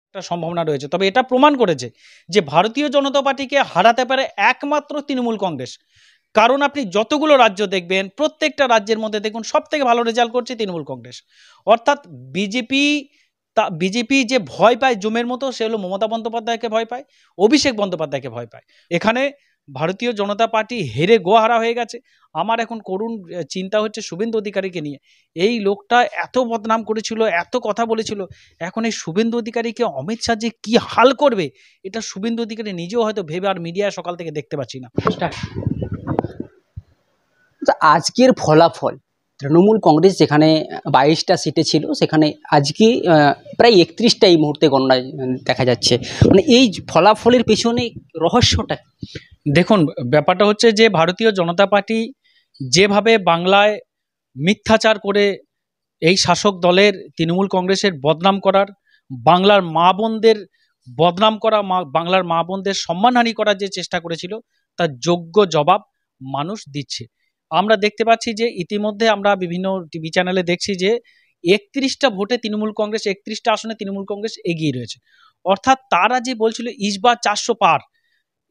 একটা সম্ভাবনা রয়েছে। তবে এটা প্রমাণ করেছে যে ভারতীয় জনতা পার্টিকে হারাতে পারে একমাত্র তৃণমূল কংগ্রেস। কারণ আপনি যতগুলো রাজ্য দেখবেন, প্রত্যেকটা রাজ্যের মধ্যে দেখুন সবথেকে ভালো রেজাল্ট করছে তৃণমূল কংগ্রেস। অর্থাৎ বিজেপি যে ভয় পায় জমের মতো, সে হলো মমতা বন্দ্যোপাধ্যায়কে ভয় পায়, অভিষেক বন্দ্যোপাধ্যায়কে ভয় পায়। এখানে ভারতীয় জনতা পার্টি হেরে গোহারা হয়ে গেছে। আমার এখন করুণ চিন্তা হচ্ছে শুভেন্দু অধিকারীকে নিয়ে। এই লোকটা এত বদনাম করেছিল, এত কথা বলেছিল, এখন এই শুভেন্দু অধিকারীকে অমিত শাহ যে কি হাল করবে, এটা শুভেন্দু অধিকারী নিজেও হয়তো ভেবে আর মিডিয়ায় সকাল থেকে দেখতে পাচ্ছি না। আজকের ফলাফল, তৃণমূল কংগ্রেস যেখানে 22টা সিটে ছিল সেখানে আজকে প্রায় 31টা এই মুহূর্তে গণনায় দেখা যাচ্ছে। মানে এই ফলাফলের পেছনে রহস্যটা দেখুন, ব্যাপারটা হচ্ছে যে ভারতীয় জনতা পার্টি যেভাবে বাংলায় মিথ্যাচার করে এই শাসক দলের তৃণমূল কংগ্রেসের বদনাম করার, বাংলার মা বোনদের বদনাম করা, বাংলার মা বোনদের সম্মানহানি করার যে চেষ্টা করেছিল, তার যোগ্য জবাব মানুষ দিচ্ছে। আমরা দেখতে পাচ্ছি যে ইতিমধ্যে আমরা বিভিন্ন টিভি চ্যানেলে দেখছি যে 31টা ভোটে তৃণমূল কংগ্রেস, 31টা আসনে তৃণমূল কংগ্রেস এগিয়ে রয়েছে। অর্থাৎ তারা যে বলছিল ইসবার 400 পার,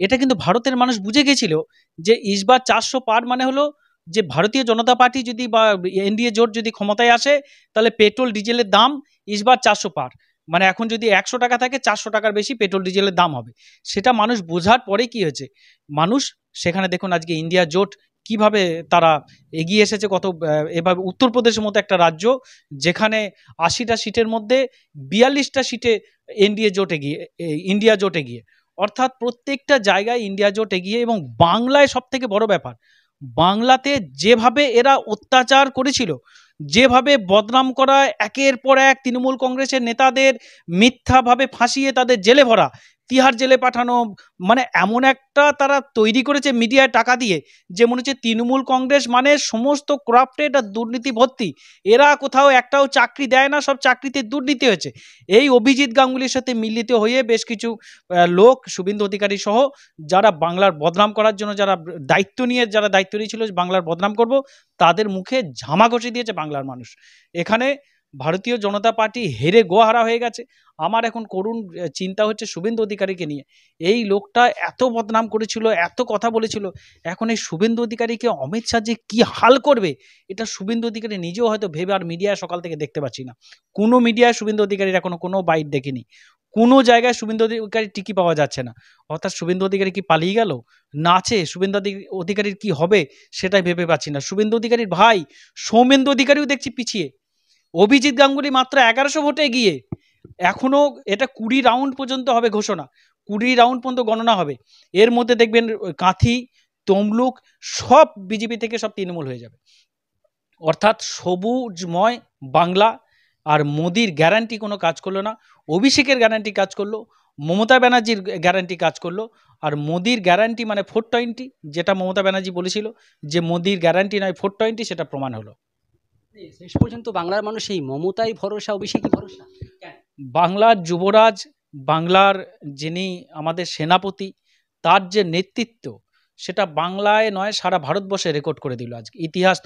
এটা কিন্তু ভারতের মানুষ বুঝে গেছিল যে ইসবার 400 পার মানে হলো যে ভারতীয় জনতা পার্টি যদি বা এনডিএ জোট যদি ক্ষমতায় আসে, তাহলে পেট্রোল ডিজেলের দাম ইসবার 400 পার, মানে এখন যদি 100 টাকা থাকে 400 টাকার বেশি পেট্রোল ডিজেলের দাম হবে। সেটা মানুষ বোঝার পরে কি হয়েছে, মানুষ সেখানে দেখুন আজকে ইন্ডিয়া জোট কিভাবে তারা এগিয়ে এসেছে। কত এভাবে উত্তরপ্রদেশের মতো একটা রাজ্য যেখানে 80টা সিটের মধ্যে 42টা সিটে এনডিএ জোট এগিয়ে, ইন্ডিয়া জোট এগিয়ে। অর্থাৎ প্রত্যেকটা জায়গায় ইন্ডিয়া জোট এগিয়ে। এবং বাংলায় সব থেকে বড় ব্যাপার, বাংলাতে যেভাবে এরা অত্যাচার করেছিল, যেভাবে বদনাম করা, একের পর এক তৃণমূল কংগ্রেসের নেতাদের মিথ্যাভাবে ফাঁসিয়ে তাদের জেলে ভরা, তিহার জেলে পাঠানো, মানে এমন একটা তারা তৈরি করেছে মিডিয়ায় টাকা দিয়ে, যে মনে হচ্ছে তৃণমূল কংগ্রেস মানে সমস্ত করাপ্টেড আর দুর্নীতি ভর্তি। এরা কোথাও একটাও চাকরি দেয় না, সব চাকরিতে দুর্নীতি হয়েছে। এই অভিজিৎ গাঙ্গুলির সাথে মিলিত হয়ে বেশ কিছু লোক, শুভেন্দু অধিকারী সহ, যারা বাংলার বদনাম করার জন্য যারা দায়িত্ব নিয়েছিল বাংলার বদনাম করব, তাদের মুখে ঝামা ঘষে দিয়েছে বাংলার মানুষ। এখানে ভারতীয় জনতা পার্টি হেরে গোহারা হয়ে গেছে। আমার এখন করুণ চিন্তা হচ্ছে শুভেন্দু অধিকারীকে নিয়ে। এই লোকটা এত বদনাম করেছিল, এত কথা বলেছিল, এখন এই শুভেন্দু অধিকারীকে অমিত শাহ যে কি হাল করবে, এটা শুভেন্দু অধিকারী নিজেও হয়তো ভেবে আর মিডিয়ায় সকাল থেকে দেখতে পাচ্ছি না। কোনো মিডিয়ায় শুভেন্দু অধিকারীর এখনো কোনো বাইট দেখিনি, কোনো জায়গায় শুভেন্দু অধিকারী টিকি পাওয়া যাচ্ছে না। অর্থাৎ শুভেন্দু অধিকারী কি পালিয়ে গেল না, আছে শুভেন্দু অধিকারীর কি হবে সেটাই ভেবে পাচ্ছি না। শুভেন্দু অধিকারীর ভাই সৌমেন্দু অধিকারীও দেখছি পিছিয়ে, অভিজিৎ গাঙ্গুলি মাত্র 1100 ভোটে এগিয়ে। এখনো এটা 20 রাউন্ড পর্যন্ত হবে ঘোষণা, 20 রাউন্ড পর্যন্ত গণনা হবে। এর মধ্যে দেখবেন কাঁথি, তমলুক সব বিজেপি থেকে সব তৃণমূল হয়ে যাবে। অর্থাৎ সবুজময় বাংলা। আর মোদির গ্যারান্টি কোনো কাজ করলো না, অভিষেকের গ্যারান্টি কাজ করলো, মমতা ব্যানার্জির গ্যারান্টি কাজ করলো। আর মোদির গ্যারান্টি মানে 420, যেটা মমতা ব্যানার্জি বলেছিল যে মোদির গ্যারান্টি নয় 420, সেটা প্রমাণ হলো। শেষ পর্যন্ত বাংলার মানুষ এই মমতাই ভরসা, অভিষেকই ভরসা। বাংলার যুবরাজ, বাংলার যিনি আমাদের সেনাপতি, তার যে নেতৃত্ব, সেটা বাংলায় নয় সারা ভারতবর্ষে রেকর্ড করে দিল। আজকে ইতিহাস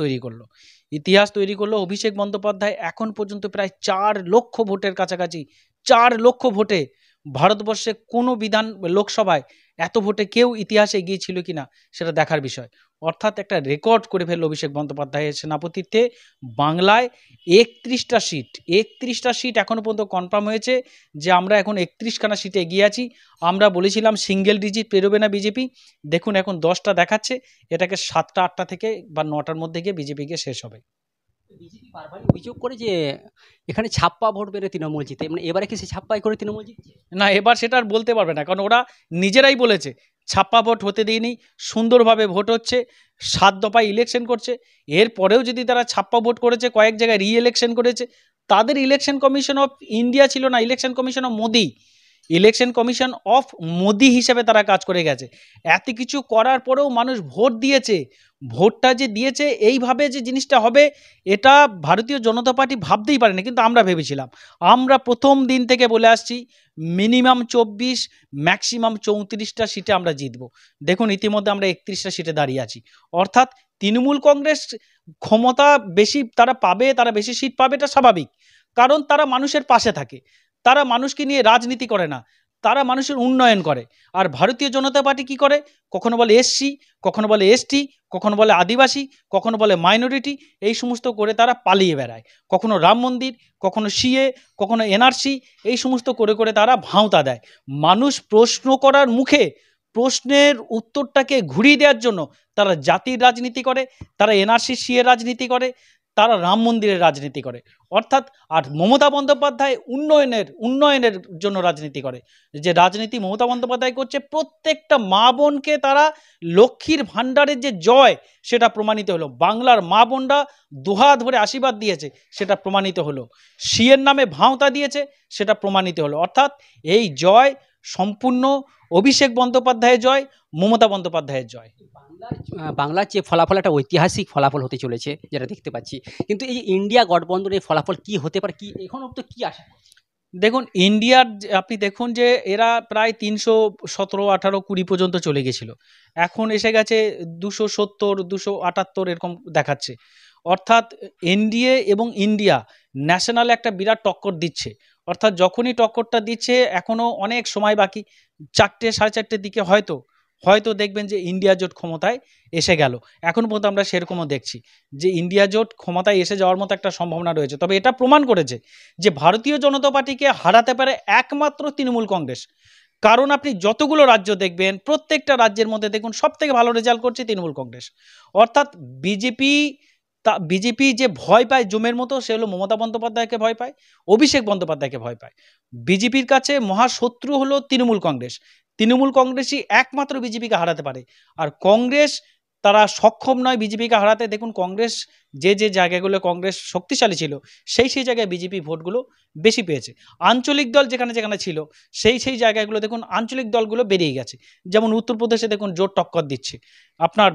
তৈরি করলো অভিষেক বন্দ্যোপাধ্যায়। এখন পর্যন্ত প্রায় 4 লক্ষ ভোটের কাছাকাছি, 4 লক্ষ ভোটে ভারতবর্ষে কোনো লোকসভায় এত ভোটে কেউ ইতিহাসে গিয়েছিল কিনা সেটা দেখার বিষয়। অর্থাৎ একটা রেকর্ড করে ফেললো অভিষেক বন্দ্যোপাধ্যায়ের সেনাপতিত্বে। বাংলায় 31টা সিট এখনো পর্যন্ত কনফার্ম হয়েছে যে আমরা এখন 31খানা সিটে এগিয়ে আছি। আমরা বলেছিলাম সিঙ্গেল ডিজিট পেরোবে না বিজেপি, দেখুন এখন 10টা দেখাচ্ছে। এটাকে 7টা 8টা থেকে বা 9টার মধ্যে গিয়ে বিজেপি গিয়ে শেষ হবে। বিজেপি বারবারই অভিযোগ করে যে এখানে ছাপ্পা ভোট বেড়ে তৃণমূল জিতে, মানে এবারে কি সে ছাপ্পাই করে তৃণমূল জিতছে? না, এবার সেটা আর বলতে পারবে না, কারণ ওরা নিজেরাই বলেছে ছাপ্পা ভোট হতে দিইনি, সুন্দরভাবে ভোট হচ্ছে, 7 দফায় ইলেকশন করছে। এরপরেও যদি তারা ছাপ্পা ভোট করেছে, কয়েক জায়গায় রি-ইলেকশন করেছে, তাদের ইলেকশন কমিশন অফ ইন্ডিয়া ছিল না, election commission of Modi, election commission of Modi হিসেবে তারা কাজ করে গেছে। এত কিছু করার পরেও মানুষ ভোট দিয়েছে। ভোটটা যে দিয়েছে এইভাবে যে জিনিসটা হবে, এটা ভারতীয় জনতা পার্টি ভাবতেই পারেনি, কিন্তু আমরা ভেবেছিলাম। আমরা প্রথম দিন থেকে বলে আসছি মিনিমাম 24, ম্যাক্সিমাম 34টা সিটে আমরা জিতব। দেখুন ইতিমধ্যে আমরা 31টা সিটে দাঁড়িয়ে আছি। অর্থাৎ তৃণমূল কংগ্রেস ক্ষমতা বেশি তারা পাবে, তারা বেশি সিট পাবে, এটা স্বাভাবিক, কারণ তারা মানুষের পাশে থাকে। তারা মানুষকে নিয়ে রাজনীতি করে না, তারা মানুষের উন্নয়ন করে। আর ভারতীয় জনতা পার্টি কি করে? কখনো বলে এসসি, কখনো বলে এসটি, কখনো বলে আদিবাসী, কখনো বলে মাইনরিটি, এই সমস্ত করে তারা পালিয়ে বেড়ায়। কখনো রাম মন্দির, কখনো সিএ, কখনো এনআরসি, এই সমস্ত করে করে তারা ভাঁওতা দেয়। মানুষ প্রশ্ন করার মুখে প্রশ্নের উত্তরটাকে ঘুরিয়ে দেওয়ার জন্য তারা জাতির রাজনীতি করে, তারা এনআরসি সিএ রাজনীতি করে, তারা রাম মন্দিরের রাজনীতি করে। অর্থাৎ আর মমতা বন্দ্যোপাধ্যায় উন্নয়নের জন্য রাজনীতি করে। যে রাজনীতি মমতা বন্দ্যোপাধ্যায় করছে, প্রত্যেকটা মা বোনকে তারা লক্ষ্মীর ভাণ্ডারের যে জয় সেটা প্রমাণিত হলো। বাংলার মা বোনরা দুহাত ভরে আশীর্বাদ দিয়েছে, সেটা প্রমাণিত হলো। সিএর নামে ভাঁওতা দিয়েছে, সেটা প্রমাণিত হলো। অর্থাৎ এই জয় সম্পূর্ণ অভিষেক বন্দ্যোপাধ্যায়ের জয়, মমতা বন্দ্যোপাধ্যায়ের জয়। বাংলার যে ফলাফল একটা ঐতিহাসিক ফলাফল হতে চলেছে যেটা দেখতে পাচ্ছি, কিন্তু এই যে ইন্ডিয়া গঠবন্ধনের ফলাফল কি হতে পারে, কি এখন অব্দি কি আশা? দেখুন, ইন্ডিয়ার আপনি দেখুন যে এরা প্রায় 317, 18, 20 পর্যন্ত চলে গেছিল, এখন এসে গেছে 270, 278 এরকম দেখাচ্ছে। অর্থাৎ এনডিএ এবং ইন্ডিয়া ন্যাশনাল একটা বিরাট টক্কর দিচ্ছে। অর্থাৎ যখনই টক্করটা দিচ্ছে, এখনও অনেক সময় বাকি, 4টে, 4:30 দিকে হয়তো দেখবেন যে ইন্ডিয়া জোট ক্ষমতায় এসে গেল। এখন পর্যন্ত আমরা সেরকমও দেখছি যে ইন্ডিয়া জোট ক্ষমতায় এসে যাওয়ার মতো একটা সম্ভাবনা রয়েছে। তবে এটা প্রমাণ করেছে যে ভারতীয় জনতা পার্টিকে হারাতে পারে একমাত্র তৃণমূল কংগ্রেস। কারণ আপনি যতগুলো রাজ্য দেখবেন, প্রত্যেকটা রাজ্যের মধ্যে দেখুন সবথেকে ভালো রেজাল্ট করছে তৃণমূল কংগ্রেস। অর্থাৎ বিজেপি যে ভয় পায় জমের মতো, সে হলো মমতা বন্দ্যোপাধ্যায়কে ভয় পায়, অভিষেক বন্দ্যোপাধ্যায়কে ভয় পায়। বিজেপির কাছে মহাশত্রু হলো তৃণমূল কংগ্রেস। তৃণমূল কংগ্রেসই একমাত্র বিজেপিকে হারাতে পারে। আর কংগ্রেস তারা সক্ষম নয় বিজেপিকে হারাতে। দেখুন, কংগ্রেস যে জায়গাগুলো কংগ্রেস শক্তিশালী ছিল, সেই জায়গায় বিজেপি ভোটগুলো বেশি পেয়েছে। আঞ্চলিক দল যেখানে ছিল, সেই জায়গাগুলো দেখুন আঞ্চলিক দলগুলো বেরিয়ে গেছে। যেমন উত্তরপ্রদেশে দেখুন জোট টক্কর দিচ্ছে, আপনার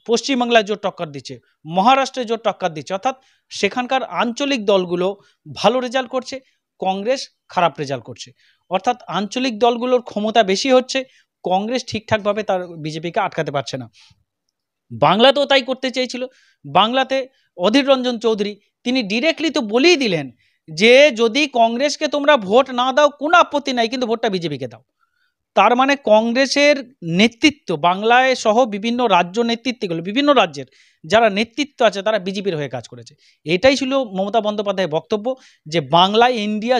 পশ্চিমবাংলায় জোট টক্কর দিচ্ছে, মহারাষ্ট্রে জোট টক্কর দিচ্ছে। অর্থাৎ সেখানকার আঞ্চলিক দলগুলো ভালো রেজাল্ট করছে, কংগ্রেস খারাপ রেজাল্ট করছে। অর্থাৎ আঞ্চলিক দলগুলোর ক্ষমতা বেশি হচ্ছে, কংগ্রেস ঠিকঠাকভাবে তার বিজেপিকে আটকাতে পারছে না। বাংলাতেও তাই করতে চেয়েছিল। বাংলাতে অধীর রঞ্জন চৌধুরী তিনি ডিরেক্টলি তো বলেই দিলেন যে যদি কংগ্রেসকে তোমরা ভোট না দাও কোনো আপত্তি নাই, কিন্তু ভোটটা বিজেপিকে দাও। তার মানে কংগ্রেসের নেতৃত্ব বাংলায় সহ বিভিন্ন রাজ্য নেতৃত্বগুলো, বিভিন্ন রাজ্যের যারা নেতৃত্ব আছে, তারা বিজেপির হয়ে কাজ করেছে। এটাই ছিল মমতা বন্দ্যোপাধ্যায়ের বক্তব্য যে বাংলায় ইন্ডিয়া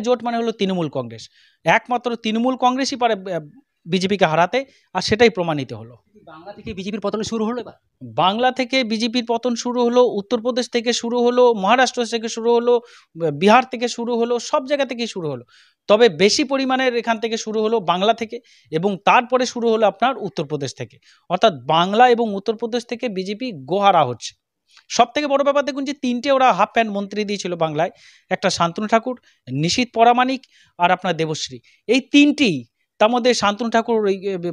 জোট মানে হলো তৃণমূল কংগ্রেস। একমাত্র তৃণমূল কংগ্রেসই পারে বিজেপিকে হারাতে, আর সেটাই প্রমাণিত হলো। বাংলা থেকে বিজেপির পতন শুরু হলো এবার? বাংলা থেকে বিজেপির পতন শুরু হলো, উত্তরপ্রদেশ থেকে শুরু হলো, মহারাষ্ট্র থেকে শুরু হলো, বিহার থেকে শুরু হলো, সব জায়গা থেকেই শুরু হলো। তবে বেশি পরিমাণের এখান থেকে শুরু হলো বাংলা থেকে, এবং তারপরে শুরু হলো আপনার উত্তরপ্রদেশ থেকে। অর্থাৎ বাংলা এবং উত্তরপ্রদেশ থেকে বিজেপি গোহারা হচ্ছে। সব থেকে বড় ব্যাপার দেখুন যে 3টে ওরা হাফ প্যান্ট মন্ত্রী দিয়েছিল বাংলায়, একটা শান্তনু ঠাকুর, নিশীথ পরামানিক, আর আপনার দেবশ্রী। এই 3টি, তার মধ্যে শান্তনু ঠাকুর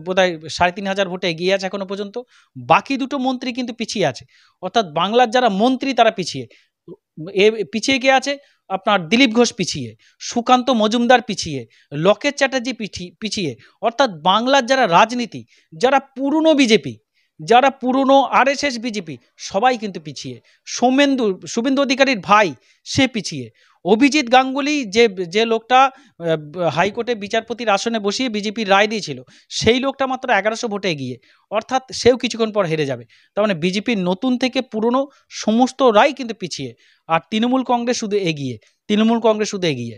বোধহয় 3,500 ভোটে এগিয়ে আছে এখনো পর্যন্ত। বাকি 2টো মন্ত্রী কিন্তু পিছিয়ে আছে। অর্থাৎ বাংলার যারা মন্ত্রী তারা পিছিয়ে কে আছে, আপনার দিলীপ ঘোষ পিছিয়ে, সুকান্ত মজুমদার পিছিয়ে, লকেট চ্যাটার্জি পিছিয়ে। অর্থাৎ বাংলার যারা রাজনীতি, যারা পুরনো বিজেপি, যারা পুরনো আরএসএস বিজেপি, সবাই কিন্তু পিছিয়ে। শুভেন্দু অধিকারীর ভাই সে পিছিয়ে। অভিজিৎ গাঙ্গুলি যে লোকটা হাইকোর্টে বিচারপতির আসনে বসিয়ে বিজেপির রায় দিয়েছিল, সেই লোকটা মাত্র 1100 ভোটে এগিয়ে। অর্থাৎ সেও কিছুক্ষণ পর হেরে যাবে। তার মানে বিজেপির নতুন থেকে পুরনো সমস্ত রায় কিন্তু পিছিয়ে, আর তৃণমূল কংগ্রেস শুধু এগিয়ে।